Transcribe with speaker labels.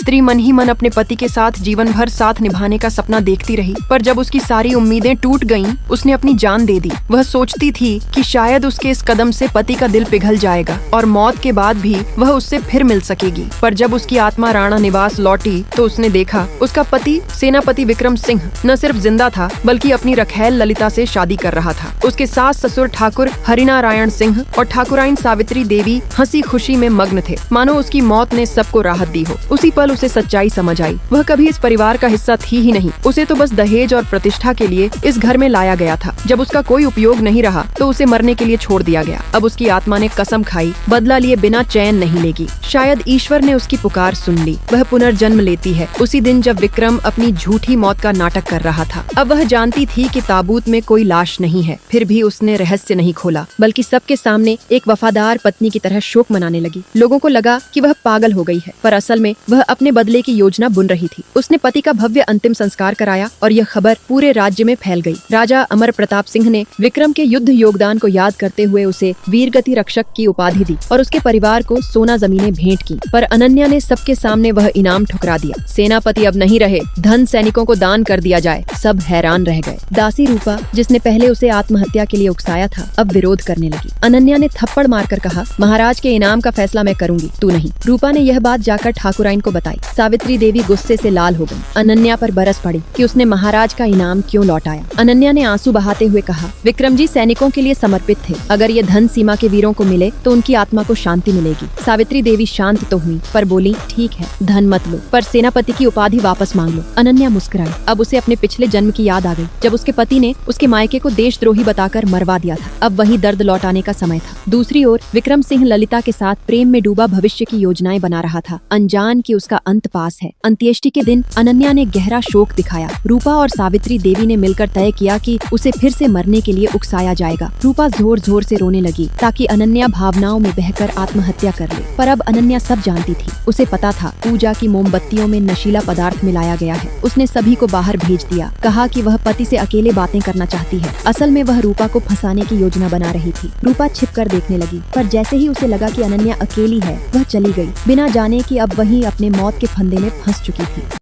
Speaker 1: स्त्री मन ही मन अपने पति के साथ जीवन भर साथ निभाने का सपना देखती रही, पर जब उसकी सारी उम्मीदें टूट गईं, उसने अपनी जान दे दी। वह सोचती थी कि शायद उसके इस कदम से पति का दिल पिघल जाएगा और मौत के बाद भी वह उससे फिर मिल सकेगी। पर जब उसकी आत्मा राणा निवास लौटी तो उसने देखा उसका पति सेनापति विक्रम सिंह न सिर्फ जिंदा था बल्कि अपनी रखैल ललिता से शादी कर रहा था। उसके सास ससुर ठाकुर हरिनारायण सिंह और ठाकुराइन सावित्री देवी हंसी खुशी में मग्न थे, मानो उसकी मौत ने सबको राहत दी हो। उसी पल उसे सच्चाई समझ आई, वह कभी इस परिवार का हिस्सा थी ही नहीं। उसे तो बस दहेज और प्रतिष्ठा के लिए इस घर में लाया गया था। जब उसका कोई उपयोग नहीं रहा तो उसे मरने के लिए छोड़ दिया गया। अब उसकी आत्मा ने कसम खाई, बदला लिए बिना चैन नहीं लेगी। शायद ईश्वर ने उसकी पुकार सुन ली, वह पुनर्जन्म लेती है उसी दिन जब विक्रम अपनी झूठी मौत का नाटक कर रहा था। अब वह जानती थी कि ताबूत में कोई लाश नहीं है, फिर भी उसने रहस्य नहीं खोला, बल्कि सबके सामने एक वफादार पत्नी की तरह शोक मनाने लगी। लोगों को लगा कि वह पागल हो गई है, पर असल में वह अपने बदले की योजना बुन रही थी। उसने पति का भव्य अंतिम संस्कार कराया और यह खबर पूरे राज्य में फैल गई। राजा अमर प्रताप सिंह ने विक्रम के युद्ध योगदान को याद करते हुए उसे वीरगति रक्षक की उपाधि दी और उसके परिवार को सोना जमीनें भेंट की। पर अनन्या ने सबके सामने वह इनाम ठुकरा दिया। सेनापति अब नहीं रहे, धन सैनिकों को दान कर दिया जाए। सब हैरान रह गए। दासी रूपा, जिसने पहले उसे आत्महत्या के लिए उकसाया था, अब विरोध करने लगी। अनन्या ने थप्पड़ मारकर कहा, महाराज के इनाम का फैसला मैं करूंगी, तू नहीं। रूपा ने यह बात जाकर ठाकुराइन को बताई। सावित्री देवी गुस्से से लाल हो गई। अनन्या पर बरस पड़ी कि उसने महाराज का इनाम क्यों लौटाया। अनन्या ने आंसू बहाते हुए कहा, विक्रम जी सैनिकों के लिए समर्पित थे, अगर ये धन सीमा के वीरों को मिले तो उनकी आत्मा को शांति मिलेगी। सावित्री देवी शांत तो हुई, पर बोली, ठीक है, धन मत लो, पर सेनापति की उपाधि वापस मांग लो। अनन्या मुस्कुराई। अब उसे अपने पिछले जन्म की याद आ गई, जब उसके पति ने उसके मायके को देशद्रोही बताकर मरवा दिया था। अब वही दर्द लौटाने का समय था। दूसरी ओर विक्रम सिंह ललिता के साथ प्रेम में डूबा भविष्य की योजनाएं बना रहा था, अनजान कि उसका अंत पास है। अंत्येष्टि के दिन अनन्या ने गहरा शोक दिखाया। रूपा और सावित्री देवी ने मिलकर तय किया कि उसे फिर से मरने के लिए उकसाया जाएगा। रूपा जोर जोर से रोने लगी ताकि अनन्या भावनाओं में बहकर आत्महत्या कर ले। पर अब अनन्या सब जानती थी। उसे पता था पूजा की मोमबत्तियों में नशीला पदार्थ मिलाया गया है। उसने सभी को बाहर भेज दिया, कहा कि वह पति से अकेले बातें करना चाहती है। असल में वह रूपा को फंसाने की योजना बना रही थी। रूपा छिपकर देखने लगी, पर जैसे ही उसे लगा कि अनन्या अकेली है, वह चली गई, बिना जाने कि अब वही अपने मौत के फंदे में फंस चुकी थी।